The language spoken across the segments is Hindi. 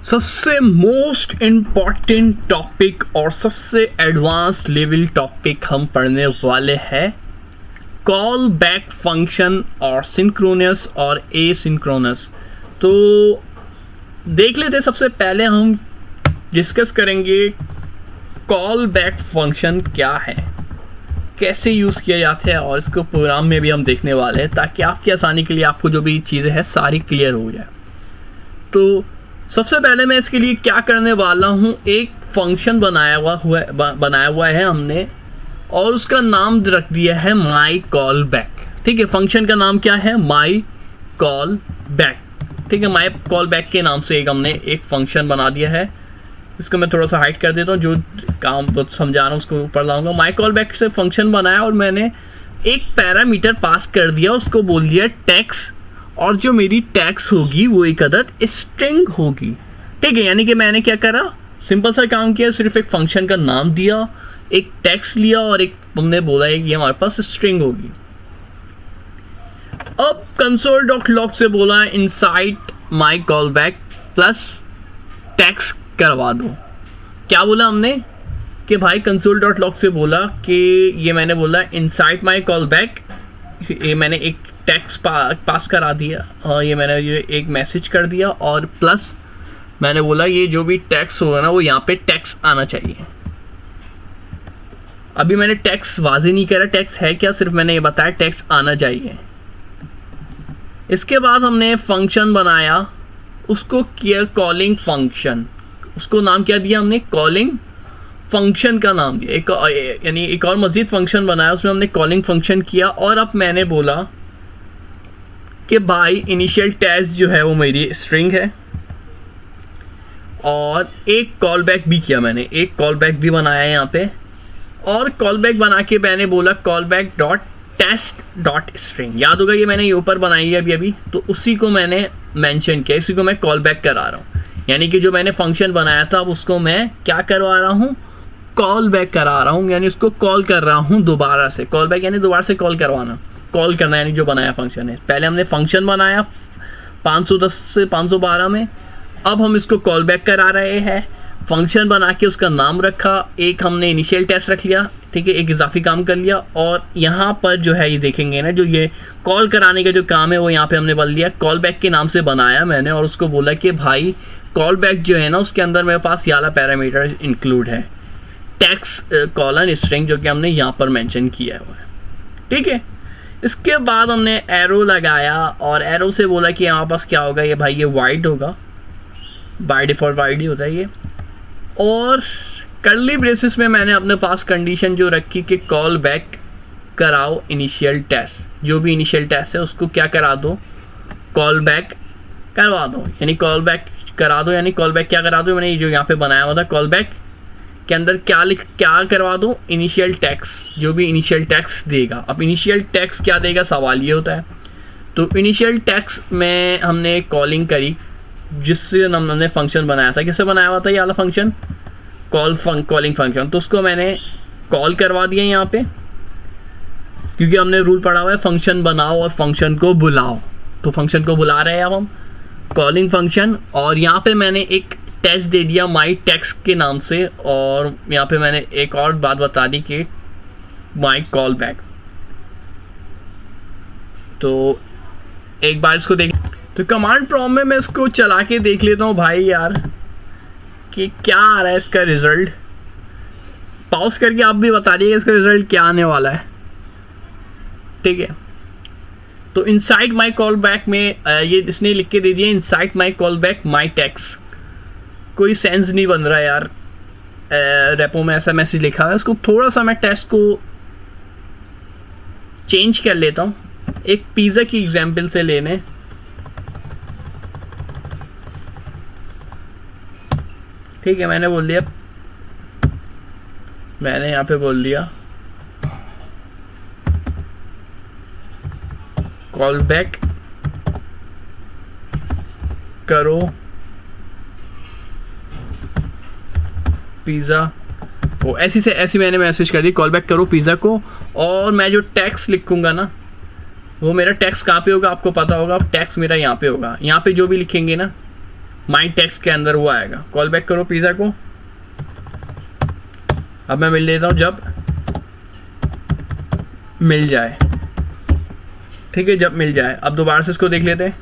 सबसे मोस्ट इम्पॉर्टेंट टॉपिक और सबसे एडवांस लेवल टॉपिक हम पढ़ने वाले हैं कॉल बैक फंक्शन और सिंक्रोनस और एसिंक्रोनस। तो देख लेते, सबसे पहले हम डिस्कस करेंगे कॉल बैक फंक्शन क्या है, कैसे यूज़ किया जाता है, और इसको प्रोग्राम में भी हम देखने वाले हैं ताकि आपकी आसानी के लिए आपको जो भी चीज़ें हैं सारी क्लियर हो जाए। तो सबसे पहले मैं इसके लिए क्या करने वाला हूँ, एक फंक्शन बनाया हुआ है हमने और उसका नाम रख दिया है माई कॉल बैक। ठीक है, फंक्शन का नाम क्या है, माई कॉल बैक। ठीक है, माई कॉल बैक के नाम से हमने एक फंक्शन बना दिया है। इसको मैं थोड़ा सा हाइड कर देता हूँ, जो काम समझा रहा हूँ उसको ऊपर लाऊंगा। माई कॉल बैक से फंक्शन बनाया और मैंने एक पैरामीटर पास कर दिया, उसको बोल दिया टेक्स्ट, और जो मेरी टेक्स्ट होगी वो एक अदद स्ट्रिंग होगी। ठीक है, यानी कि मैंने क्या करा, सिंपल सा काम किया, सिर्फ एक फंक्शन का नाम दिया, एक टेक्स्ट लिया और एक हमने बोला है कि हमारे पास स्ट्रिंग होगी। अब console.log से बोला inside my call back plus text करवा दो। क्या बोला हमने कि भाई console.log से बोला कि ये मैंने बोला इनसाइड माई कॉल बैक, ये मैंने एक टेक्स्ट पास करा दिया और ये मैंने ये एक मैसेज कर दिया, और प्लस मैंने बोला ये जो भी टेक्स्ट होगा ना वो यहाँ पे टेक्स्ट आना चाहिए। अभी मैंने टेक्स्ट वाज़ेह नहीं करा टेक्स्ट है क्या, सिर्फ मैंने ये बताया टेक्स्ट आना चाहिए। इसके बाद हमने फंक्शन बनाया, उसको किया कॉलिंग फंक्शन, उसको नाम क्या दिया हमने, कॉलिंग फंक्शन का नाम दिया। यानी एक और मज़ीद फंक्शन बनाया, उसमें हमने कॉलिंग फंक्शन किया। और अब मैंने बोला कि भाई इनिशियल टेक्स्ट जो है वो मेरी स्ट्रिंग है, और एक कॉल बैक भी किया, मैंने एक कॉल बैक भी बनाया यहाँ पे, और कॉल बैक बना के मैंने बोला callback dot test dot string. याद होगा ये मैंने ये ऊपर बनाई है अभी, तो उसी को मैंने मेंशन किया, इसी को मैं कॉल बैक करा रहा हूँ। यानी कि जो मैंने फंक्शन बनाया था अब उसको मैं क्या करवा रहा हूँ, कॉल बैक करा रहा हूँ, यानी उसको कॉल कर रहा हूँ दोबारा से। कॉल बैक यानी दोबारा से कॉल करवाना, कॉल करना, यानी जो बनाया फंक्शन है। पहले हमने फंक्शन बनाया 510 से 512 में, अब हम इसको कॉल बैक करा रहे हैं। फंक्शन बना के उसका नाम रखा, एक हमने इनिशियल टेस्ट रख लिया, ठीक है, एक इजाफी काम कर लिया, और यहाँ पर जो है ये देखेंगे ना, जो ये कॉल कराने का जो काम है वो यहाँ पे हमने बोल दिया कॉल बैक के नाम से बनाया मैंने, और उसको बोला कि भाई कॉल बैक जो है ना उसके अंदर मेरे पास ये वाला पैरामीटर इंक्लूड है, टेक्स्ट कॉलन स्ट्रिंग, जो कि हमने यहाँ पर मेंशन किया हुआ है। ठीक है, इसके बाद हमने एरो लगाया और एरो से बोला कि हमारे पास क्या होगा, ये भाई ये वाइड होगा, बाय डिफ़ॉल्ट वाइड ही होता है ये। और कर्ली ब्रेसिस में मैंने अपने पास कंडीशन जो रखी कि कॉल बैक कराओ इनिशियल टेस्ट, जो भी इनिशियल टेस्ट है उसको क्या करा दो, कॉल बैक करवा दो, यानी कॉल बैक करा दो, यानी कॉल बैक क्या करा दो, मैंने जो यहाँ पे बनाया हुआ था कॉल बैक के अंदर क्या करवा दो, इनिशियल टेक्स्ट, जो भी इनिशियल टेक्स्ट देगा। अब इनिशियल टेक्स्ट क्या देगा, सवाल ये होता है। तो इनिशियल टेक्स्ट में हमने कॉलिंग करी, जिससे हमने फंक्शन बनाया था, किससे बनाया हुआ था ये वाला फंक्शन, कॉलिंग फंक्शन। तो उसको मैंने कॉल करवा दिया यहाँ पे, क्योंकि हमने रूल पढ़ा हुआ है फंक्शन बनाओ और फंक्शन को बुलाओ, तो फंक्शन को बुला रहे हैं अब हम, कॉलिंग फंक्शन। और यहाँ पे मैंने एक टेक्स्ट दे दिया माई टेक्स्ट के नाम से, और यहाँ पे मैंने एक और बात बता दी कि माई कॉल बैक। तो एक बार इसको देख, तो कमांड प्रॉम्प्ट में मैं इसको चला के देख लेता हूँ भाई यार कि क्या आ रहा है इसका रिजल्ट। पॉज करके आप भी बता दीजिए इसका रिजल्ट क्या आने वाला है। ठीक है, तो इनसाइड माई कॉल बैक में ये इसने लिख के दे दिया inside my call back my text. कोई सेंस नहीं बन रहा यार, रेपो में ऐसा मैसेज लिखा है। उसको थोड़ा सा मैं टेक्स्ट को चेंज कर लेता हूँ, एक पिज़्ज़ा की एग्जांपल से लेने। ठीक है, मैंने बोल दिया, मैंने यहाँ पे बोल दिया कॉल बैक करो पिज़्ज़ा को, ऐसी मैंने मैसेज कर दी, कॉल बैक करो पिज़्ज़ा को। और मैं जो टेक्स्ट लिखूंगा ना वो मेरा टेक्स्ट कहाँ पे होगा आपको पता होगा, टेक्स्ट मेरा यहाँ पे होगा। यहाँ पे जो भी लिखेंगे ना माई टेक्स्ट के अंदर वो आएगा। कॉल बैक करो पिज़्ज़ा को, अब मैं मिल लेता हूँ जब मिल जाए, ठीक है, जब मिल जाए। अब दोबारा से इसको देख लेते हैं।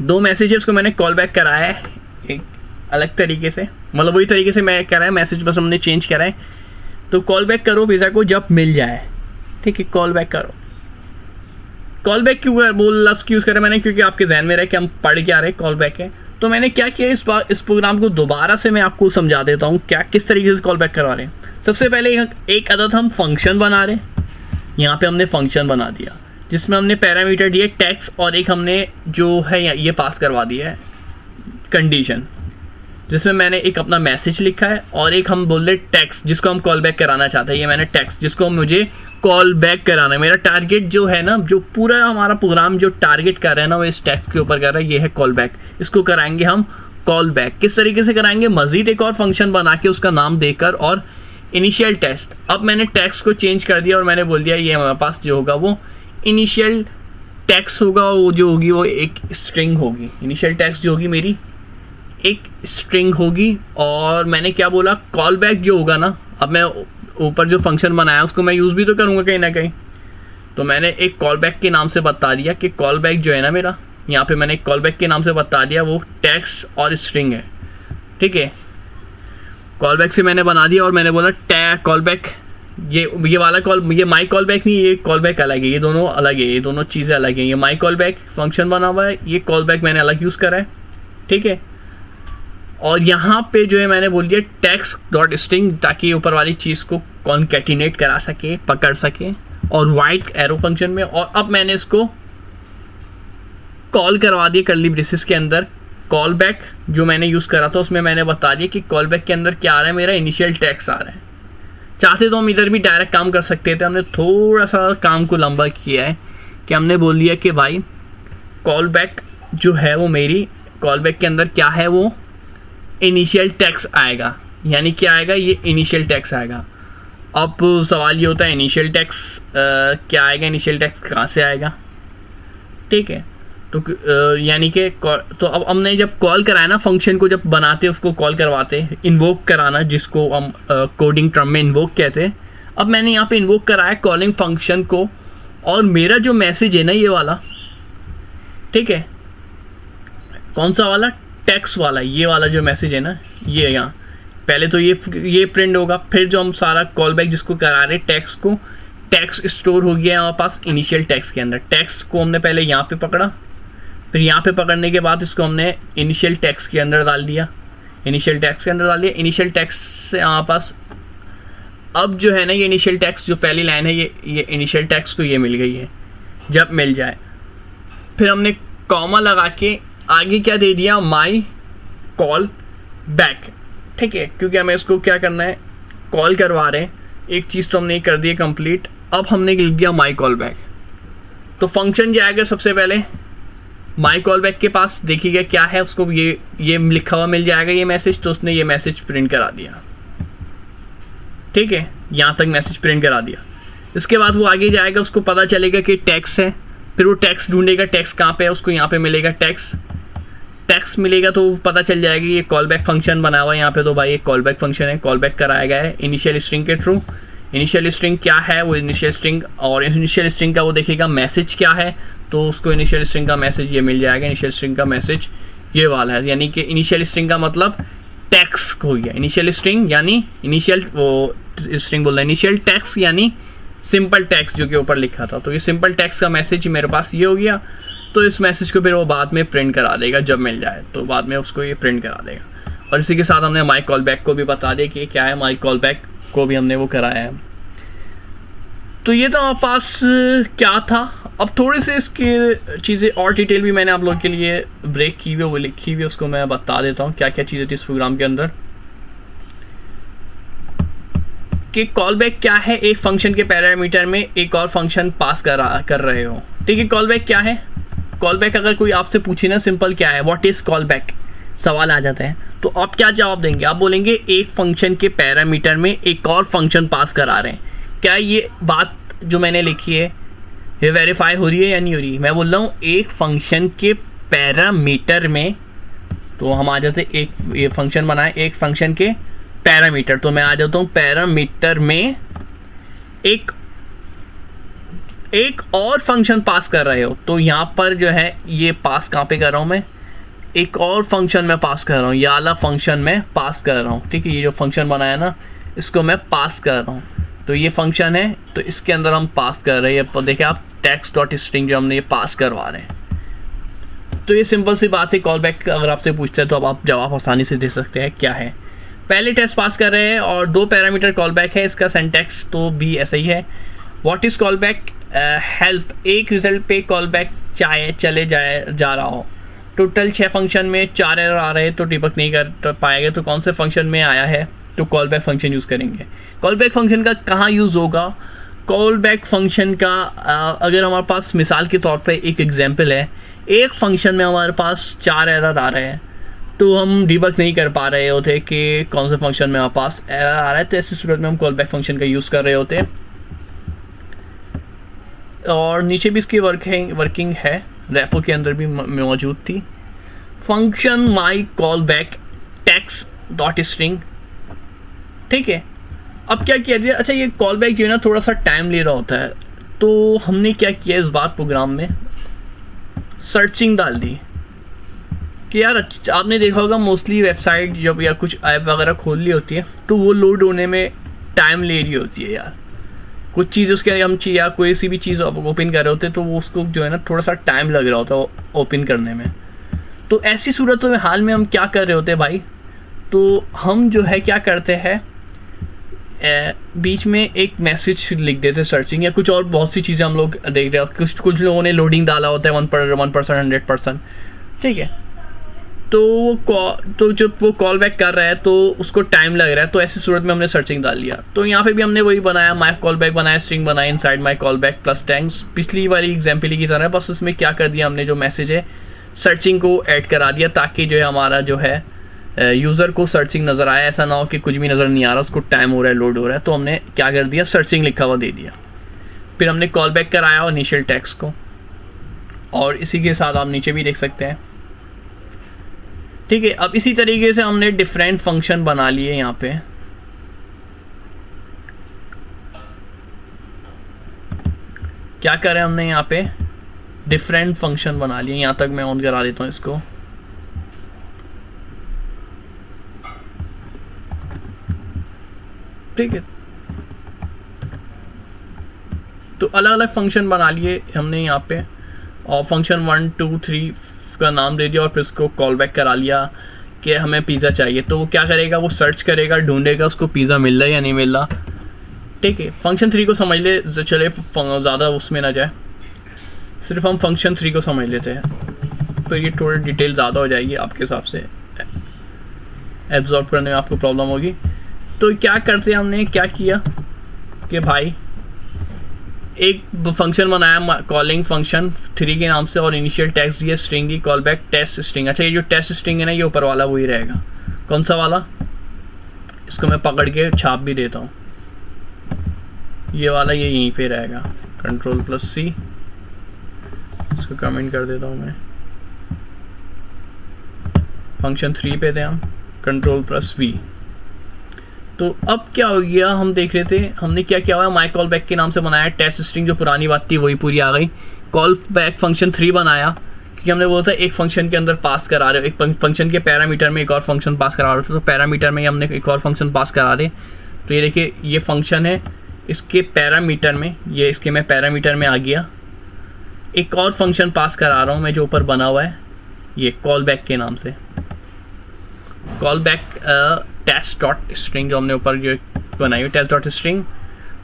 2 मैसेजेस को मैंने कॉल बैक कराया है एक अलग तरीके से, मतलब वही तरीके से मैं कराया, मैसेज बस हमने चेंज करा है। तो कॉल बैक करो पिज़्ज़ा को जब मिल जाए, ठीक है, कॉल बैक करो। कॉल बैक क्यों वो लफ्ज़ यूज़ करें मैंने, क्योंकि आपके जहन में रहे कि हम पढ़ के आ रहे हैं कॉल बैक है। तो मैंने क्या किया, इस प्रोग्राम को दोबारा से मैं आपको समझा देता हूँ क्या किस तरीके से कॉल बैक करवा रहे हैं। सबसे पहले एक अदद हम फंक्शन बना रहे हैं, यहाँ पे हमने फंक्शन बना दिया जिसमें हमने पैरामीटर दिए टेक्स्ट, और एक हमने जो है ये पास करवा दिया है कंडीशन, जिसमें मैंने एक अपना मैसेज लिखा है और एक हम बोल रहे टेक्स्ट जिसको हम कॉल बैक कराना चाहते हैं। ये मैंने टेक्स्ट जिसको मुझे कॉल बैक कराना है। मेरा टारगेट जो है ना, जो पूरा हमारा प्रोग्राम जो टारगेट कर रहा है ना, वो इस टेक्स्ट के ऊपर कर रहा है, ये है कॉल बैक। इसको कराएंगे हम कॉल बैक। किस तरीके से कराएंगे, मजीद एक और फंक्शन बना के उसका नाम देकर, और इनिशियल टेक्स्ट। अब मैंने टेक्स्ट को चेंज कर दिया और मैंने बोल दिया ये हमारे पास जो होगा वो इनिशियल टेक्स्ट होगा, वो जो होगी वो एक स्ट्रिंग होगी। इनिशियल टेक्स्ट जो होगी मेरी एक स्ट्रिंग होगी। और मैंने क्या बोला, कॉल बैक जो होगा ना, अब मैं ऊपर जो फंक्शन बनाया उसको मैं यूज़ भी तो करूँगा कहीं ना कहीं। तो मैंने एक कॉल बैक के नाम से बता दिया कि कॉल बैक जो है ना मेरा, यहाँ पे मैंने एक कॉल बैक के नाम से बता दिया वो टेक्स्ट और स्ट्रिंग है, ठीक है। कॉल बैक से मैंने बना दिया और मैंने बोला टैग कॉल बैक, ये वाला कॉल, ये माई कॉल बैक नहीं, ये कॉल बैक अलग है, ये दोनों अलग है, ये दोनों चीज़ें अलग हैं। ये माई कॉल बैक फंक्शन बना हुआ है, ये कॉल बैक मैंने अलग यूज़ करा है, ठीक है। और यहाँ पे जो है मैंने बोल दिया टेक्स्ट डॉट स्ट्रिंग, ताकि ऊपर वाली चीज़ को कॉन्कैटिनेट करा सके, पकड़ सके, और वाइट एरो फंक्शन में। और अब मैंने इसको कॉल करवा दिया कर्ली ब्रेसेस के अंदर। कॉल बैक जो मैंने यूज़ करा था उसमें मैंने बता दिया कि कॉल बैक के अंदर क्या आ रहा है, मेरा इनिशियल टेक्स्ट आ रहा है। चाहते तो हम इधर भी डायरेक्ट काम कर सकते थे, हमने थोड़ा सा काम को लंबा किया है कि हमने बोल दिया कि भाई कॉल बैक जो है वो मेरी कॉल बैक के अंदर क्या है, वो इनिशियल टेक्स्ट आएगा। यानी क्या आएगा, ये इनिशियल टेक्स्ट आएगा। अब सवाल ये होता है इनिशियल टेक्स्ट क्या आएगा, इनिशियल टेक्स्ट कहाँ से आएगा, ठीक है। तो यानी कि तो अब हमने जब कॉल कराया ना, फंक्शन को जब बनाते उसको कॉल करवाते, इन्वोक कराना जिसको हम कोडिंग टर्म में इन्वोक कहते हैं। अब मैंने यहाँ पे इन्वोक कराया कॉलिंग फंक्शन को, और मेरा जो मैसेज है ना ये वाला, ठीक है, कौन सा वाला, टेक्स्ट वाला, ये वाला जो मैसेज है ना, ये यहाँ पहले तो ये प्रिंट होगा। फिर जो हम सारा कॉल बैक जिसको करा रहे टेक्स्ट को, टेक्स्ट स्टोर हो गया हमारे पास इनिशियल टेक्स्ट के अंदर। टेक्स्ट को हमने पहले यहाँ पे पकड़ा, फिर यहाँ पे पकड़ने के बाद इसको हमने इनिशियल टेक्स्ट के अंदर डाल दिया, इनिशियल टेक्स्ट के अंदर डाल दिया। इनिशियल टेक्स्ट से हमारे पास अब जो है ना, ये इनिशियल टेक्स्ट जो पहली लाइन है, ये इनिशियल टेक्स्ट को ये मिल गई है, जब मिल जाए। फिर हमने कॉमा लगा के आगे क्या दे दिया, माई कॉल बैक, ठीक है, क्योंकि हमें इसको क्या करना है, कॉल करवा रहे हैं। एक चीज़ तो हमने कर दी है कंप्लीट। अब हमने लिख दिया माई कॉल बैक। तो फंक्शन जाएगा सबसे पहले माई कॉल बैक के पास, देखिएगा क्या है, उसको ये लिखा हुआ मिल जाएगा ये मैसेज। तो उसने ये मैसेज प्रिंट करा दिया, ठीक है, यहाँ तक मैसेज प्रिंट करा दिया। इसके बाद वो आगे जाएगा, उसको पता चलेगा कि टेक्स्ट है, फिर वो टेक्स्ट ढूंढेगा, टेक्स्ट कहाँ पे है, उसको यहाँ पे मिलेगा टेक्स्ट मिलेगा, तो पता चल जाएगा ये कॉल बैक फंक्शन बना हुआ है यहाँ पे। तो भाई एक कॉल बैक फंक्शन है, कॉल बैक कराया गया है इनिशियल स्ट्रिंग के थ्रू। इनिशियल स्ट्रिंग क्या है, वो इनिशियल स्ट्रिंग, और इनिशियल स्ट्रिंग का वो देखेगा मैसेज क्या है, तो उसको इनिशियल स्ट्रिंग का मैसेज ये मिल जाएगा। इनिशियल स्ट्रिंग का मैसेज ये वाला है, यानी कि इनिशियल स्ट्रिंग का मतलब टेक्स्ट हो गया। इनिशियल स्ट्रिंग यानी इनिशियल वो स्ट्रिंग बोल रहा है, इनिशियल टेक्स्ट यानी सिंपल टेक्स्ट जो कि ऊपर लिखा था। तो ये सिंपल टेक्स्ट का मैसेज मेरे पास ये हो गया। तो इस मैसेज को फिर वो बाद में प्रिंट करा देगा, जब मिल जाए तो बाद में उसको ये प्रिंट करा देगा। और इसी के साथ हमने माई कॉल बैक को भी बता दिया कि क्या है, माई कॉल बैक को भी हमने वो कराया है। तो ये तो हमारे पास क्या था। अब थोड़े से इसकी चीज़ें और डिटेल भी मैंने आप लोगों के लिए ब्रेक की हुई, वो लिखी हुई, उसको मैं बता देता हूँ क्या क्या चीज़ें थी इस प्रोग्राम के अंदर। कि कॉल बैक क्या है, एक फंक्शन के पैरामीटर में एक और फंक्शन पास कर रहे हो, ठीक है। कॉल बैक क्या है, कॉल बैक अगर कोई आपसे पूछे ना सिंपल क्या है, व्हाट इज़ कॉल बैक, सवाल आ जाता है, तो आप क्या जवाब देंगे, आप बोलेंगे एक फंक्शन के पैरामीटर में एक और फंक्शन पास करा रहे हैं। क्या ये बात जो मैंने लिखी है ये वेरीफाई हो रही है या नहीं हो रही? मैं बोल रहा हूँ एक फंक्शन के पैरामीटर में, तो हम आ जाते एक ये फंक्शन बनाए एक फंक्शन के पैरामीटर, तो मैं आ जाता हूँ पैरामीटर में एक और फंक्शन पास कर रहे हो, तो यहाँ पर जो है ये पास कहाँ पे कर रहा हूँ मैं, एक और फंक्शन में पास कर रहा हूँ, ये वाला फंक्शन में पास कर रहा हूँ, ठीक है। ये जो फंक्शन बनाया ना इसको मैं पास कर रहा हूँ, तो ये फंक्शन है तो इसके अंदर हम पास कर रहे हैं। देखिए आप टेक्स्ट डॉट स्ट्रिंग जो हमने ये पास करवा रहे हैं, तो ये सिंपल सी बात है। कॉल बैक अगर आपसे पूछते हैं तो अब आप जवाब आसानी से दे सकते हैं क्या है। पहले टेस्ट पास कर रहे हैं और 2 पैरामीटर कॉल बैक है, इसका सिंटैक्स तो भी ऐसा ही है। What is call back? Help, एक रिजल्ट पे कॉल बैक चले जा रहा हो। टोटल 6 फंक्शन में 4 एरर आ रहे हैं तो डिबग नहीं कर पाएंगे, तो कौन से फंक्शन में आया है तो कॉल बैक फंक्शन यूज़ करेंगे। कॉल बैक फंक्शन का कहाँ यूज़ होगा? कॉल बैक फंक्शन का अगर हमारे पास मिसाल के तौर पे एक एग्जांपल है, एक फंक्शन में हमारे पास 4 एरर आ रहे हैं, तो हम डिबग नहीं कर पा रहे होते कि कौन से फंक्शन में हमारे पास एरर आ रहा है, तो ऐसी सूरत में हम कॉल बैक फंक्शन का यूज़ कर रहे होते हैं। और नीचे भी इसकी वर्किंग है, रेपो के अंदर भी मौजूद थी। Function my call back text dot string, ठीक है। अब क्या किया जाए? अच्छा, ये कॉल बैक जो है ना थोड़ा सा टाइम ले रहा होता है, तो हमने क्या किया इस बार प्रोग्राम में सर्चिंग डाल दी कि यार आपने देखा होगा मोस्टली वेबसाइट जब या कुछ ऐप वगैरह खोल ली होती है तो वो लोड होने में टाइम ले रही होती है यार। कुछ चीज़ उसके हम या कोई सी भी चीज़ ओपन कर रहे होते तो वो उसको जो है ना थोड़ा सा टाइम लग रहा होता है ओपन करने में। तो ऐसी सूरतों में हाल में हम क्या कर रहे होते हैं भाई, तो हम जो है क्या करते हैं बीच में एक मैसेज लिख देते सर्चिंग या कुछ और बहुत सी चीज़ें हम लोग देख रहे हैं। कुछ लोगों ने लोडिंग डाला होता है 1%, 100%, ठीक है। तो जब वो कॉल बैक कर रहा है तो उसको टाइम लग रहा है, तो ऐसी सूरत में हमने सर्चिंग डाल लिया। तो यहाँ पे भी हमने वही बनाया, माई कॉल बैक बनाया, स्ट्रिंग बनाया inside my call back plus tags, पिछली वाली एग्जाम्पल की तरह। बस इसमें क्या कर दिया हमने, जो मैसेज है सर्चिंग को ऐड करा दिया ताकि जो है हमारा जो है यूज़र को सर्चिंग नज़र आया। ऐसा ना हो कि कुछ भी नज़र नहीं आ रहा, उसको टाइम हो रहा है, लोड हो रहा है, तो हमने क्या कर दिया सर्चिंग लिखा हुआ दे दिया। फिर हमने कॉल बैक कराया और इनिशियल टेक्स्ट को, और इसी के साथ आप नीचे भी देख सकते हैं, ठीक है। अब इसी तरीके से हमने डिफरेंट फंक्शन बना लिए यहाँ पे। क्या करें हमने यहाँ पे डिफरेंट फंक्शन बना लिए। यहाँ तक मैं ऑन करा देता हूँ इसको, ठीक है। तो अलग अलग फंक्शन बना लिए हमने यहाँ पे, और फंक्शन 1 2 3 का नाम दे दिया और फिर उसको कॉल बैक करा लिया कि हमें पिज़्ज़ा चाहिए। तो वो क्या करेगा, वो सर्च करेगा, ढूंढेगा उसको पिज़्ज़ा मिल रहा है या नहीं मिल रहा, ठीक है। फंक्शन 3 को समझ ले, चले ज़्यादा उसमें ना जाए, सिर्फ हम फंक्शन 3 को समझ लेते हैं, तो ये थोड़ी डिटेल ज़्यादा हो जाएगी आपके हिसाब से, एब्जॉर्ब करने में आपको प्रॉब्लम होगी। तो क्या करते हैं, हमने क्या किया कि भाई एक फंक्शन बनाया कॉलिंग फंक्शन 3 के नाम से, और इनिशियल टेक्स्ट दिया स्ट्रिंग दी कॉल बैक टेस्ट स्ट्रिंग। अच्छा, ये जो टेस्ट स्ट्रिंग है ना, ये ऊपर वाला वही रहेगा। कौन सा वाला, इसको मैं पकड़ के छाप भी देता हूँ, ये वाला ये यहीं पे रहेगा, Ctrl+C, इसको कमेंट कर देता हूँ मैं। फंक्शन 3 पे थे हम, Ctrl+V। तो अब क्या हो गया, हम देख रहे थे हमने क्या किया हुआ, माई कॉल बैक के नाम से बनाया टेस्ट स्ट्रिंग, जो पुरानी बात थी वही पूरी आ गई। कॉल बैक फंक्शन 3 बनाया क्योंकि हमने बोला था एक फंक्शन के अंदर पास करा रहे हो, एक फंक्शन के पैरामीटर में एक और फंक्शन पास करा रहे हो, तो पैरामीटर में हमने एक और फंक्शन पास करा रहे। तो ये देखिए ये फंक्शन है, इसके पैरामीटर में, ये इसके मैं पैरामीटर में आ गया, एक और फंक्शन पास करा रहा हूँ मैं जो ऊपर बना हुआ है, ये कॉल बैक के नाम से, callback test dot string, जो हमने ऊपर जो बनाई हुई टेस्ट डॉट स्ट्रिंग,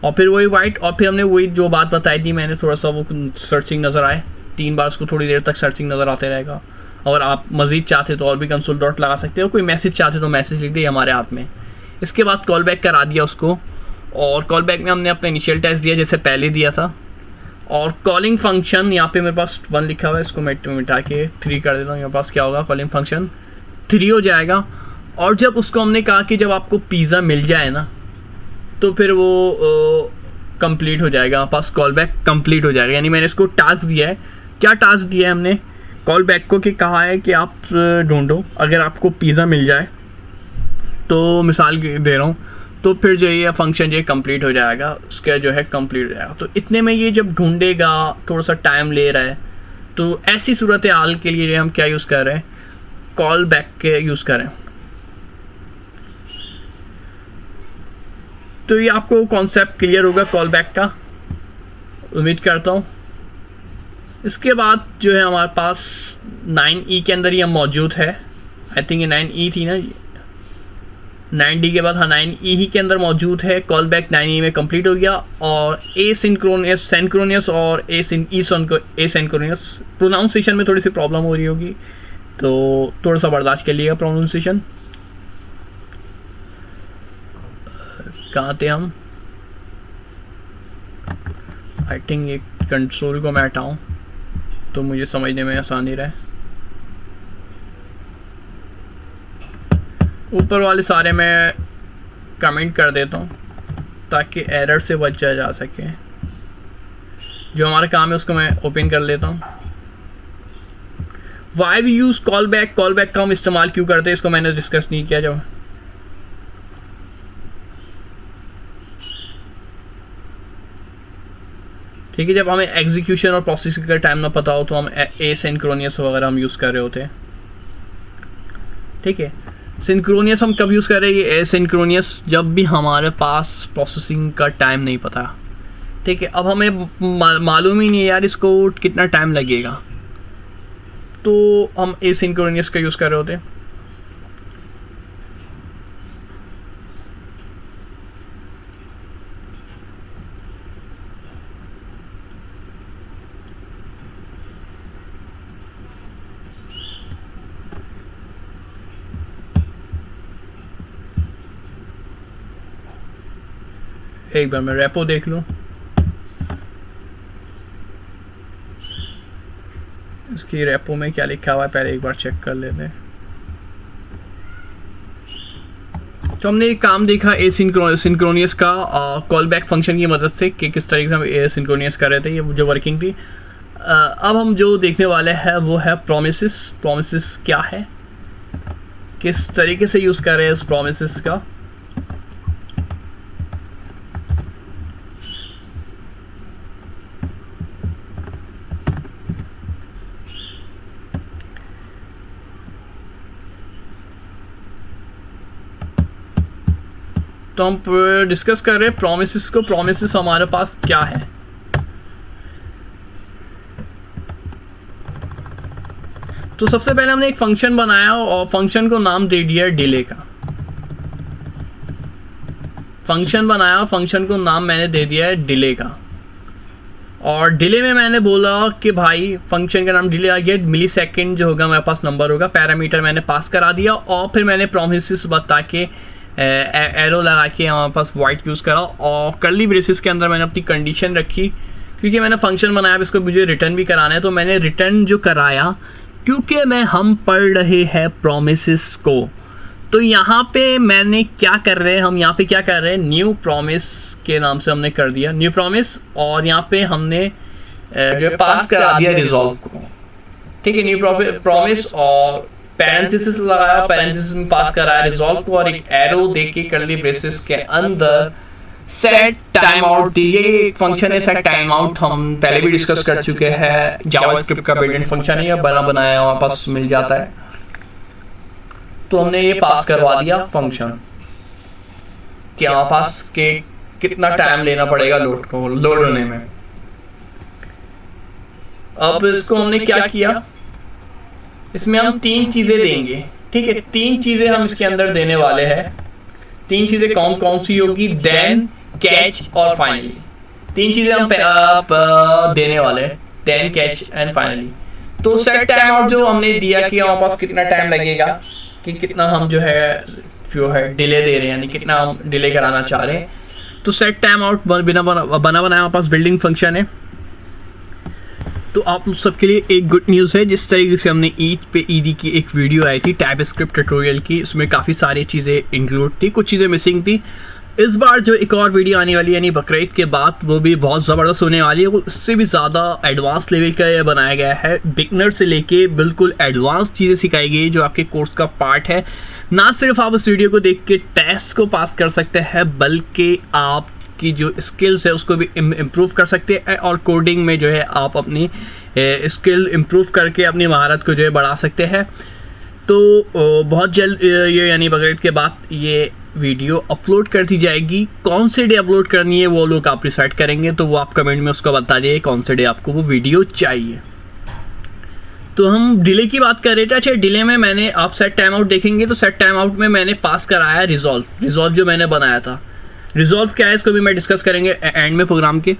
और फिर वही वाइट, और फिर हमने वही जो बात बताई थी मैंने, थोड़ा सा वो सर्चिंग नज़र आए 3 बार, उसको थोड़ी देर तक सर्चिंग नज़र आते रहेगा। और आप मज़ीद चाहते तो और भी कंसोल डॉट लगा सकते हो, कोई मैसेज चाहते तो मैसेज लिख दिए हमारे हाथ में। इसके बाद कॉल बैक करा दिया उसको, और कॉल बैक में हमने अपना इनिशियल टेस्ट दिया जैसे पहले दिया था, और कॉलिंग फंक्शन यहाँ पे मेरे पास 1 लिखा हुआ है, इसको मैं मिटा के 3 कर देता हूँ। मेरे पास क्या होगा, कॉलिंग फंक्शन 3 हो जाएगा। और जब उसको हमने कहा कि जब आपको पिज़्ज़ा मिल जाए ना, तो फिर वो कंप्लीट हो जाएगा, हमारे पास कॉल बैक कंप्लीट हो जाएगा। यानी मैंने इसको टास्क दिया है, क्या टास्क दिया है हमने कॉल बैक को, कि कहा है कि आप ढूंढो, अगर आपको पिज़्ज़ा मिल जाए तो मिसाल दे रहा हूँ, तो फिर जो ये फंक्शन जो कंप्लीट हो जाएगा, उसका जो है कंप्लीट हो जाएगा। तो इतने में ये जब ढूंढेगा थोड़ा सा टाइम ले रहा है, तो ऐसी सूरत हाल के लिए हम क्या यूज़ कर रहे हैं, कॉल बैक के यूज़ करें। तो ये आपको कॉन्सेप्ट क्लियर होगा कॉल बैक का, उम्मीद करता हूँ। इसके बाद जो है हमारे पास 9E के अंदर ये मौजूद है, आई थिंक ये 9E थी ना, 9D के बाद हाँ 9E ही के अंदर मौजूद है। कॉल बैक 9E में कंप्लीट हो गया। और एसिंक्रोनियस और एसिंक्रोनियस प्रोनाउंसिएशन में थोड़ी सी प्रॉब्लम हो रही होगी, तो थोड़ा सा बर्दाश्त कर लिएगा प्रोनाउंसिएशन। कहाँ थे हम, आई थिंक ये कंसोल को मैं हटाऊँ तो मुझे समझने में आसानी रहे। ऊपर वाले सारे मैं कमेंट कर देता हूँ ताकि एरर से बचा जा सके। जो हमारा काम है उसको मैं ओपन कर लेता हूँ। Why we use callback का हम इस्तेमाल क्यों करते हैं, इसको मैंने डिस्कस नहीं किया। जब ठीक है, जब हमें एग्जीक्यूशन और प्रोसेसिंग का टाइम ना पता हो तो हम एसिंक्रोनियस वगैरह हम यूज़ कर रहे होते हैं। ठीक है, सिंक्रोनियस हम कब यूज़ कर रहे हैं, ये एसिंक्रोनियस जब भी हमारे पास प्रोसेसिंग का टाइम नहीं पता। ठीक है, अब हमें मालूम ही नहीं यार इसको कितना टाइम लगेगा, तो हम एसिंक्रोनियस का यूज़ कर रहे होते हैं। एक बार मैं रेपो देख लूं, इसकी रेपो में क्या लिखा हुआ है पहले एक बार चेक कर लेते हैं। तो हमने एक काम देखा एसिंक्रोनियस का कॉल बैक फंक्शन की मदद से कि किस तरीके से हम एसिंक्रोनियस कर रहे थे, ये जो वर्किंग थी। अब हम जो देखने वाले हैं वो है प्रोमिसेस क्या है, किस तरीके से यूज़ कर रहे हैं इस प्रोमिसेस का। तो हम डिस्कस कर रहे हैं प्रोमिसेस को। प्रोमिसेस हमारे पास क्या है, तो सबसे पहले हमने एक फंक्शन बनाया और फंक्शन को नाम दे दिया डिले का। फंक्शन बनाया, फंक्शन को नाम मैंने दे दिया है डिले का। और डिले में मैंने बोला कि भाई फंक्शन का नाम डिले आ गया, मिली सेकेंड जो होगा मेरे पास नंबर होगा, पैरामीटर मैंने पास करा दिया। और फिर मैंने प्रोमिसेस बता के एरो लगा के हमारे पास वाइट यूज़ करा और कर्ली ब्रेसेस के अंदर मैंने अपनी कंडीशन रखी, क्योंकि मैंने फंक्शन बनाया, इसको मुझे रिटर्न भी कराना है। तो मैंने रिटर्न जो कराया, क्योंकि हम पढ़ रहे हैं प्रोमिसेस को, तो यहाँ पे मैंने क्या कर रहे हैं, हम यहाँ पे क्या कर रहे हैं, न्यू प्रोमिस के नाम से हमने कर दिया न्यू प्रोमिस। और यहाँ पे हमने जो पास करा दिया रिजॉल्व को। ठीक है, न्यू प्रोमिस और पैरेंथेसिस लगाया, पैरेंथेसिस में पास कराया रिजॉल्व को और एक एरो देके कर्ली ब्रेसेस के अंदर सेट टाइम आउट। ये फंक्शन है सेट टाइम आउट, हम पहले भी डिस्कस कर चुके हैं। जावास्क्रिप्ट का बिल्ट इन फंक्शन है, या बना बनाया हमारे पास मिल जाता है। तो हमने ये पास करवा दिया फंक्शन कि हमारे पास के कितना टाइम लेना पड़ेगा लोड होने में। अब इसको हमने क्या किया, इसमें हम 3 चीजें देंगे। ठीक है, 3 चीजें हम इसके अंदर देने वाले हैं। 3 चीजें कौन कौन सी होगी, देन, कैच और फाइनली। 3 चीजें हम देने वाले हैं, देन, कैच एंड फाइनली। तो सेट टाइम आउट जो हमने दिया कि हमारे पास कितना टाइम लगेगा, कि कितना हम जो है डिले दे रहे हैं, यानी कितना हम डिले कराना चाह रहे हैं। तो सेट टाइम आउट बना बनाया हमारे पास बिल्डिंग फंक्शन है। तो आप सबके लिए एक गुड न्यूज़ है, जिस तरीके से हमने ईद पे ईदी की एक वीडियो आई थी टाइपस्क्रिप्ट ट्यूटोरियल की, उसमें काफ़ी सारी चीज़ें इंक्लूड थी, कुछ चीज़ें मिसिंग थी। इस बार जो एक और वीडियो आने वाली है यानी बकरीद के बाद, वो भी बहुत ज़बरदस्त होने वाली है। वो उससे भी ज़्यादा एडवांस लेवल का ये बनाया गया है। बिगनर से लेके बिल्कुल एडवांस चीज़ें सिखाई गई जो आपके कोर्स का पार्ट है। ना सिर्फ आप उस वीडियो को देख के टेस्ट को पास कर सकते हैं, बल्कि आपकी जो स्किल्स है उसको भी इम्प्रूव कर सकते हैं, और कोडिंग में जो है आप अपनी स्किल इम्प्रूव करके अपनी महारत को जो है बढ़ा सकते हैं। तो बहुत जल्द ये यानी बकरीद के बाद ये वीडियो अपलोड कर दी जाएगी। कौन से डे अपलोड करनी है वो लोग आप डिसाइड करेंगे, तो वो आप कमेंट में उसको बता दिए कौन से डे आपको वो वीडियो चाहिए। तो हम डिले की बात कर रहे थे। अच्छा, डिले में मैंने आप सेट टाइम आउट देखेंगे तो सेट टाइम आउट में मैंने पास कराया रिजॉल्व जो मैंने बनाया था। रिजॉल्व क्या है इसको भी मैं डिस्कस करेंगे एंड में प्रोग्राम के।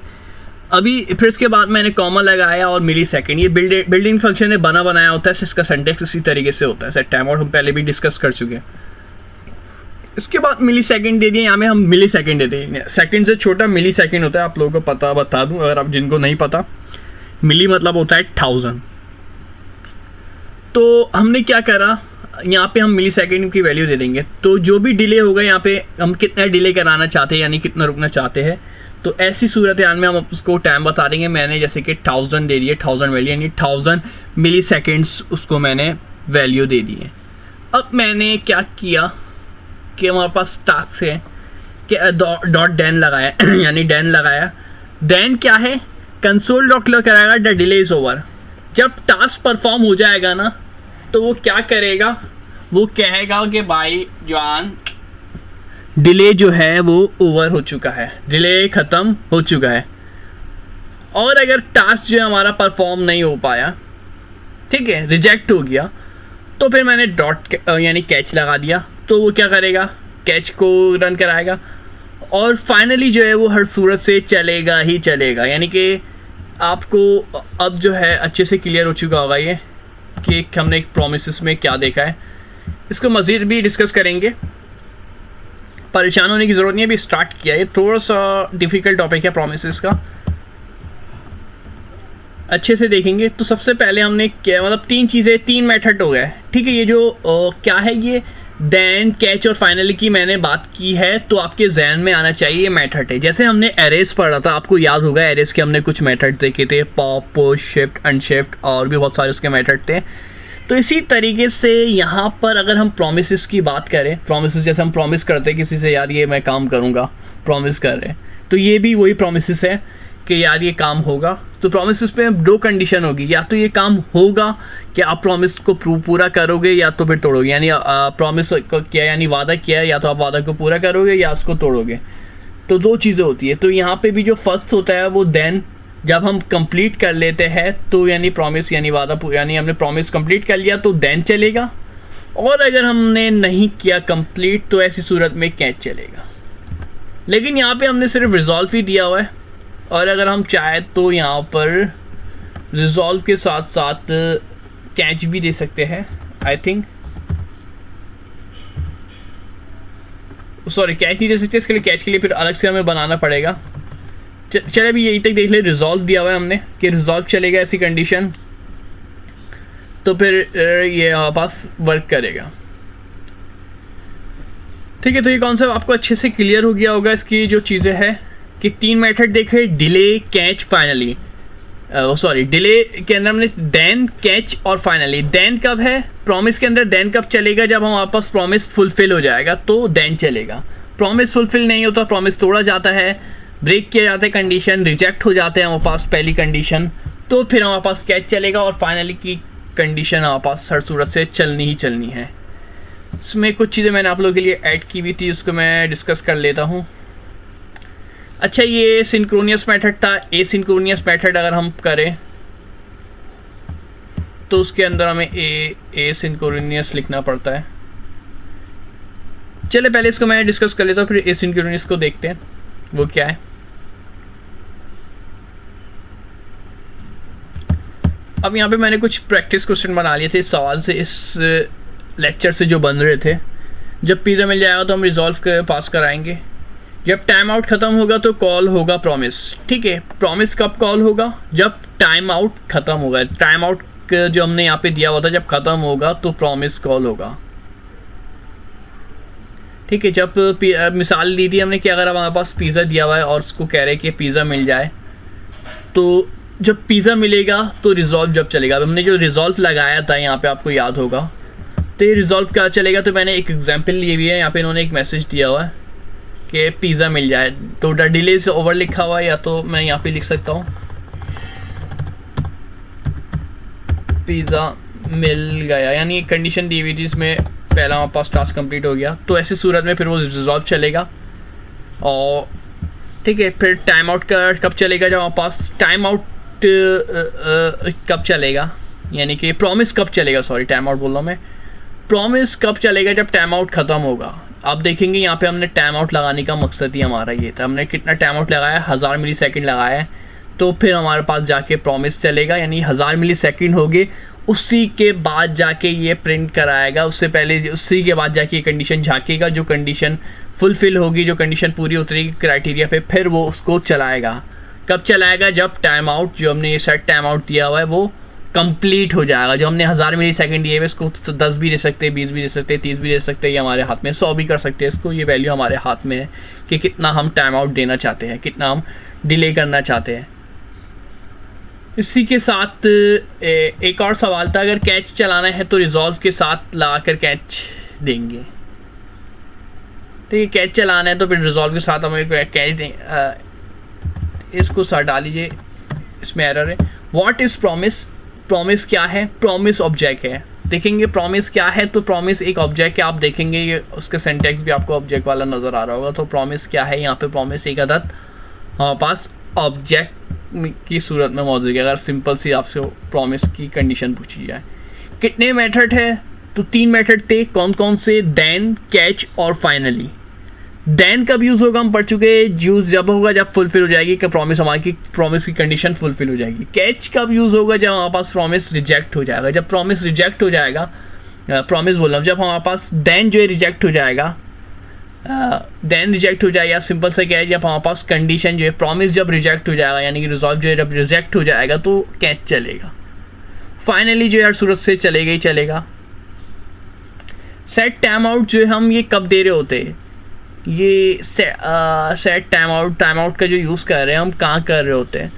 अभी फिर इसके बाद मैंने कॉमा लगाया और मिली सेकेंड। ये बिल्डिंग फंक्शन है, बना बनाया होता है, इसका सिंटैक्स इसी तरीके से होता है। सेट टाइम आउट हम पहले भी डिस्कस कर चुके हैं। इसके बाद मिली सेकेंड दे दिए, यहाँ में हम मिली सेकेंड दे देंगे। सेकेंड से छोटा मिली सेकेंड होता है, आप लोगों को पता बता दूं अगर आप जिनको नहीं पता। मिली मतलब होता है 1000। तो हमने क्या करा, यहाँ पे हम मिली सेकेंड की वैल्यू दे देंगे। तो जो भी डिले होगा यहाँ पे हम कितना डिले कराना चाहते हैं यानी कितना रुकना चाहते हैं, तो ऐसी सूरत हाल में हम उसको टाइम बता देंगे। मैंने जैसे कि 1000 दे दिए, 1000 वैल्यू यानी 1000 मिली सेकेंड्स उसको मैंने वैल्यू दे दी है। अब मैंने क्या किया कि हमारे पास टास्क है कि डॉट डैन लगाया यानी डैन लगाया। डैन क्या है, कंसोल डॉट क्लियर कराएगा द डिले इज ओवर। जब टास्क परफॉर्म हो जाएगा ना तो वो क्या करेगा, वो कहेगा कि भाई जान डिले जो है वो ओवर हो चुका है, डिले ख़त्म हो चुका है। और अगर टास्क जो है हमारा परफॉर्म नहीं हो पाया, ठीक है, रिजेक्ट हो गया, तो फिर मैंने डॉट यानी कैच लगा दिया। तो वो क्या करेगा, कैच को रन कराएगा और फाइनली जो है वो हर सूरत से चलेगा ही चलेगा। यानी कि आपको अब जो है अच्छे से क्लियर हो चुका होगा ये कि हमने एक प्रोमिसेस में क्या देखा है। इसको मज़ीद भी डिस्कस करेंगे, परेशान होने की ज़रूरत नहीं है, अभी स्टार्ट किया है। थोड़ा सा डिफ़िकल्ट टॉपिक है प्रोमिसेस का, अच्छे से देखेंगे। तो सबसे पहले हमने क्या मतलब तीन चीज़ें, तीन मेथड हो गए, ठीक है। ये जो क्या है, ये देन कैच और फाइनली की मैंने बात की है, तो आपके जहन में आना चाहिए ये मेथड है। जैसे हमने एरेस पढ़ा था, आपको याद होगा एरेस के हमने कुछ मेथड देखे थे, पॉप, पुश, शिफ्ट, अनशिफ्ट और भी बहुत सारे उसके मेथड थे। तो इसी तरीके से यहाँ पर अगर हम प्रोमिसेस की बात करें, प्रोमिसेस जैसे हम प्रॉमिस करते हैं किसी से, यार ये मैं काम करूँगा, प्रॉमिस कर रहे हैं, तो ये भी वही प्रोमिसेस है कि यार ये काम होगा। तो प्रोमिसेस पे दो कंडीशन होगी, या तो ये काम होगा कि आप प्रॉमिस को पूरा करोगे या तो फिर तोड़ोगे। यानी प्रॉमिस किया यानी वादा किया है, या तो आप वादा को पूरा करोगे या उसको तोड़ोगे। तो दो चीज़ें होती है। तो यहाँ पे भी जो फर्स्ट होता है वो देन, जब हम कंप्लीट कर लेते हैं तो यानी प्रॉमिस यानी वादा, यानी हमने प्रॉमिस कंप्लीट कर लिया तो देन चलेगा, और अगर हमने नहीं किया कंप्लीट तो ऐसी सूरत में कैच चलेगा। लेकिन यहाँ पे हमने सिर्फ रिजॉल्व ही दिया हुआ है, और अगर हम चाहे तो यहाँ पर रिजॉल्व के साथ साथ कैच भी दे सकते हैं। आई थिंक सॉरी, कैच नहीं दे सकते, इसके लिए कैच के लिए फिर अलग से हमें बनाना पड़ेगा। चले अभी यही तक देख ले, रिजॉल्व दिया हुआ है हमने कि रिजॉल्व चलेगा ऐसी कंडीशन, तो फिर ये हमारे पास वर्क करेगा, ठीक है। तो ये कॉन्सेप्ट आपको अच्छे से क्लियर हो गया होगा। इसकी जो चीज़ें हैं कि तीन मेथड देखे, delay, catch, finally. Sorry, delay के अंदर हमने देन, कैच और फाइनली। देन कब है, प्रॉमिस के अंदर देन कब चलेगा, जब हमारे पास प्रॉमिस फुलफिल हो जाएगा तो देन चलेगा। प्रॉमिस फुलफिल नहीं होता, प्रॉमिस तोड़ा जाता है, ब्रेक किया जाता है, कंडीशन रिजेक्ट हो जाते हैं हमारे पास पहली कंडीशन, तो फिर हमारे पास कैच चलेगा, और फाइनली की कंडीशन हमारे पास हर सूरत से चलनी ही चलनी है। इसमें कुछ चीज़ें मैंने आप लोगों के लिए ऐड की हुई थी, उसको मैं डिस्कस कर लेता हूँ। अच्छा, ये सिंक्रोनियस मेथड था। एसिंक्रोनियस मेथड अगर हम करें तो उसके अंदर हमें एसिंक्रोनियस लिखना पड़ता है। चले पहले इसको मैं डिस्कस कर लेता हूँ, फिर एसिंक्रोनियस को देखते हैं वो क्या है। अब यहाँ पे मैंने कुछ प्रैक्टिस क्वेश्चन बना लिए थे इस सवाल से, इस लेक्चर से जो बन रहे थे। जब पिज़्ज़ा मिल जाएगा तो हम रिजॉल्व कर पास कराएंगे। जब टाइम आउट ख़त्म होगा तो कॉल होगा प्रॉमिस, ठीक है। प्रॉमिस कब कॉल होगा, जब टाइम आउट ख़त्म होगा। टाइम आउट जो हमने यहाँ पे दिया हुआ था, जब ख़त्म होगा तो प्रॉमिस कॉल होगा, ठीक है, जब मिसाल दी थी हमने कि अगर हमारे पास पिज़्ज़ा दिया हुआ है और उसको कह रहे हैं कि पिज़्ज़ा मिल जाए, तो जब पिज़्ज़ा मिलेगा तो रिजॉल्व जब चलेगा। हमने जो रिजॉल्व लगाया था यहाँ पे आपको याद होगा, तो ये रिजॉल्व क्या चलेगा। तो मैंने एक एग्जांपल लिए हुई है, यहाँ पे इन्होंने एक मैसेज दिया हुआ है कि पिज़्ज़ा मिल जाए, तो द डिले से ओवर लिखा हुआ है, या तो मैं यहाँ पे लिख सकता हूँ पिज़्ज़ा मिल गया, यानी एक कंडीशन दी हुई थी, इसमें पहला हमारे पास टास्क कंप्लीट हो गया। तो ऐसी सूरत में फिर वो रिजॉल्व चलेगा। और ठीक है, फिर टाइम आउट का कब चलेगा, जब हमारे पास टाइम आउट कब चलेगा, यानी कि प्रॉमिस कब चलेगा, सॉरी टाइम आउट बोल रहा हूँ मैं, प्रॉमिस कब चलेगा, जब टाइम आउट ख़त्म होगा। आप देखेंगे यहाँ पे हमने टाइम आउट लगाने का मकसद ही हमारा ये था, हमने कितना टाइम आउट लगाया, 1000 मिली सेकेंड लगाया है। तो फिर हमारे पास जाके प्रॉमिस चलेगा, यानी 1000 मिली सेकेंड हो गए, उसी के बाद जाके ये प्रिंट कराएगा। उससे पहले उसी के बाद जाके ये कंडीशन झाँकेगा, जो कंडीशन फुलफिल होगी, जो कंडीशन पूरी उतरेगी क्राइटेरिया पे, फिर वो उसको चलाएगा। कब चलाएगा, जब टाइम आउट जो हमने ये सेट टाइम आउट दिया हुआ है वो कंप्लीट हो जाएगा। जो हमने 1000 मिली सेकेंड दिए हुए, इसको तो 10 भी दे सकते हैं, 20 भी दे सकते हैं, 30 भी दे सकते हैं, ये हमारे हाथ में, 100 भी कर सकते हैं इसको। ये वैल्यू हमारे हाथ में है कि कितना हम टाइम आउट देना चाहते हैं, कितना हम डिले करना चाहते हैं। इसी के साथ एक और सवाल था, अगर कैच चलाना है तो रिजॉल्व के साथ ला कर कैच देंगे। ठीक है, कैच चलाना है तो फिर रिजॉल्व के साथ हमें कैच दें। इसको सर डालिए, इसमें एरर है। व्हाट इज़ प्रॉमिस, प्रॉमिस क्या है, प्रॉमिस ऑब्जेक्ट है। देखेंगे प्रॉमिस क्या है, तो प्रॉमिस एक ऑब्जेक्ट है। आप देखेंगे ये उसके सिंटैक्स भी आपको ऑब्जेक्ट वाला नज़र आ रहा होगा। तो प्रॉमिस क्या है, यहाँ पे प्रॉमिस एक अदद हमारे पास ऑब्जेक्ट की सूरत में मौजूद है। अगर सिंपल सी आपसे प्रॉमिस की कंडीशन पूछी जाए, कितने मेथड है, तो 3 मेथड थे। कौन कौन से, देन, कैच और फाइनली। देन कब यूज़ होगा हम पढ़ चुके, यूज़ जब होगा जब फुलफिल हो जाएगी कि प्रॉमिस, हमारी प्रॉमिस की कंडीशन फुलफिल हो जाएगी। कैच कब यूज़ होगा, जब हमारे पास प्रॉमिस रिजेक्ट हो जाएगा। जब प्रॉमिस रिजेक्ट हो जाएगा, प्रॉमिस बोल रहा हूँ, जब हमारे पास देन जो है रिजेक्ट हो जाएगा, देन रिजेक्ट हो जाएगा। सिंपल से क्या है, जब हमारे पास कंडीशन जो है, प्रॉमिस जब रिजेक्ट हो जाएगा, यानी कि रिजॉल्व जो है जब रिजेक्ट हो जाएगा, तो कैच चलेगा। फाइनली जो है हर सूरत से चलेगा ही चलेगा। सेट टाइम आउट जो है हम ये कब दे रहे होते हैं, ये सेट टाइम आउट का जो यूज़ कर रहे हैं हम कहाँ कर रहे होते हैं।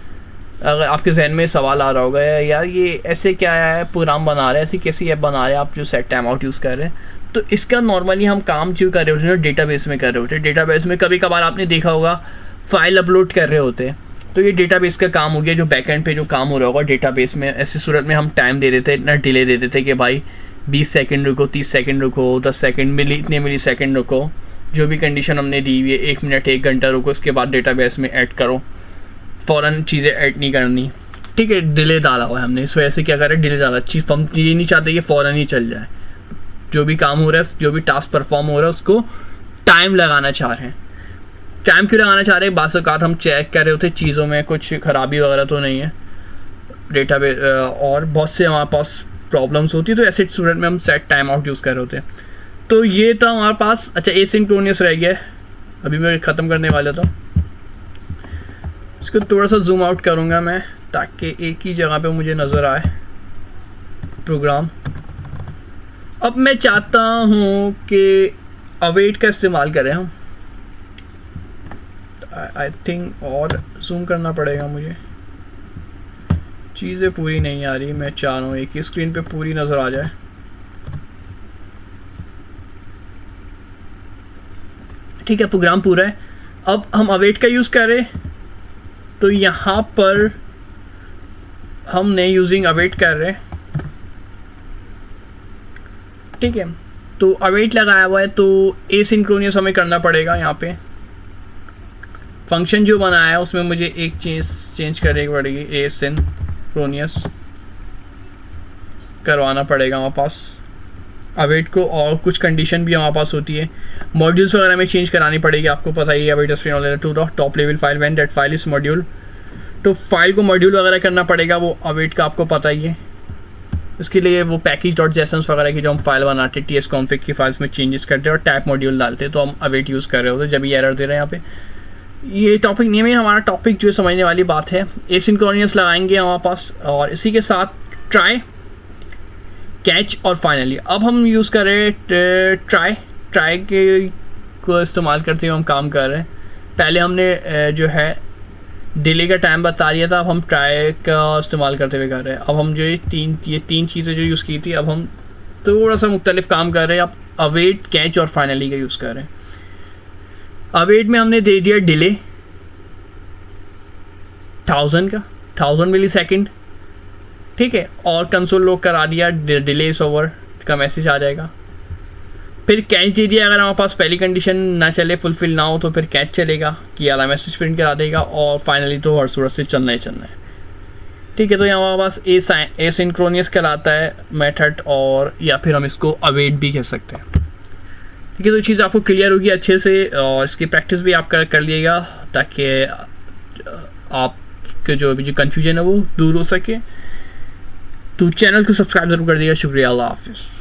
अगर आपके जहन में सवाल आ रहा होगा, यार ये ऐसे क्या है, प्रोग्राम बना रहे हैं, ऐसी कैसी ऐप बना रहे हैं आप जो सेट टाइम आउट यूज़ कर रहे हैं। तो इसका नॉर्मली हम काम क्यों कर रहे होते हैं, डेटाबेस में कर रहे होते हैं। डेटाबेस में कभी कभार आपने देखा होगा फाइल अपलोड कर रहे होते हैं, तो ये डेटाबेस का काम हो गया, जो बैकएंड पे जो काम हो रहा होगा डेटाबेस में। ऐसी सूरत में हम टाइम दे देते हैं, इतना डिले दे देते हैं कि भाई 20 सेकंड रुको, 30 सेकंड रुको, 10 सेकंड इतने मिली सेकंड रुको, जो भी कंडीशन हमने दी हुई है, 1 मिनट 1 घंटा रुको, उसके बाद डेटाबेस में ऐड करो। फ़ौरन चीज़ें ऐड नहीं करनी, ठीक है। डिले डाला हुआ है हमने, इस वजह से क्या करें, डिले डाला। चीज़ हम ये नहीं चाहते कि फ़ौरन ही चल जाए। जो भी काम हो रहा है, जो भी टास्क परफॉर्म हो रहा है, उसको टाइम लगाना चाह रहे हैं। टाइम क्यों लगाना चाह रहे हैं, बात औक़ात हम चेक कर रहे होते चीज़ों में कुछ ख़राबी वगैरह तो नहीं है डेटाबेस, और बहुत से हमारे पास प्रॉब्लम्स होती है, तो ऐसे सूरत में हम सेट टाइम आउट यूज़ कर रहे होते हैं। तो ये था हमारे पास। अच्छा, एसिंक्रोनियस रह गया है, अभी मैं ख़त्म करने वाला था। इसको थोड़ा सा जूम आउट करूँगा मैं, ताकि एक ही जगह पे मुझे नज़र आए प्रोग्राम। अब मैं चाहता हूँ कि अवेट का इस्तेमाल करें हम। आई थिंक और जूम करना पड़ेगा मुझे, चीज़ें पूरी नहीं आ रही। मैं चाह रहा हूँ एक ही स्क्रीन पे पूरी नज़र आ जाए। ठीक है, प्रोग्राम पूरा है। अब हम अवेट का यूज़ करें, तो यहाँ पर हमने यूजिंग अवेट कर रहे हैं, ठीक है। तो अवेट लगाया हुआ है, तो एसिंक्रोनियस हमें करना पड़ेगा। यहाँ पे फंक्शन जो बनाया है उसमें मुझे एक चीज़ चेंज करनी पड़ेगी, एसिंक्रोनियस करवाना पड़ेगा हमारे पास अवेट को। और कुछ कंडीशन भी हमारे पास होती है, मॉड्यूल्स वगैरह में चेंज करानी पड़ेगी। आपको पता ही है, await to the top level file when that file is module. तो फाइल को मॉड्यूल वगैरह करना पड़ेगा, वो अवेट का आपको पता ही है। इसके लिए वो पैकेज.json वगैरह की जो हम फाइल बनाते हैं, tsconfig की फाइल्स में चेंजेस करते हैं और टाइप मॉड्यूल डालते हैं, तो हम अवेट यूज़ कर रहे होते हैं जब ये एरर दे रहे हैं। यहाँ पे ये टॉपिक नहीं है, हमारा टॉपिक जो समझने वाली बात है, एसिंक्रोनियस लगाएंगे हमारे पास, और इसी के साथ ट्राई, कैच और फाइनली। अब हम यूज़ कर रहे हैं ट्राई के को इस्तेमाल करते हुए हम काम कर रहे हैं। पहले हमने जो है डिले का टाइम बता दिया था, अब हम ट्राई का इस्तेमाल करते हुए कर रहे हैं। अब हम जो ये तीन चीज़ें जो यूज़ की थी, अब हम थोड़ा सा मुख्तलिफ काम कर रहे हैं। अब अवेट, कैच और फाइनली का यूज़ कर रहे हैं। अवेट में हमने दे दिया डिले 1000 मिली सेकेंड, ठीक है, और कंसोल लॉग करा दिया, डिले इज ओवर का मैसेज आ जाएगा। फिर कैच दे दिया, अगर हमारे पास पहली कंडीशन ना चले, फुलफिल ना हो, तो फिर कैच चलेगा कि यार मैसेज प्रिंट करा देगा, और फाइनली तो हर सूरत से चलना ही चलना है, ठीक है। तो यहाँ हमारे पास एसिंक्रोनियस कहलाता है मेथड, और या फिर हम इसको अवेट भी कह सकते हैं, ठीक है। तो ये चीज़ आपको क्लियर होगी अच्छे से, और इसकी प्रैक्टिस भी आप कर लीजिएगा ताकि आपके जो कन्फ्यूजन है वो दूर हो सके। तो चैनल को सब्सक्राइब जरूर कर दिएगा। शुक्रिया, अल्लाह हाफिज़।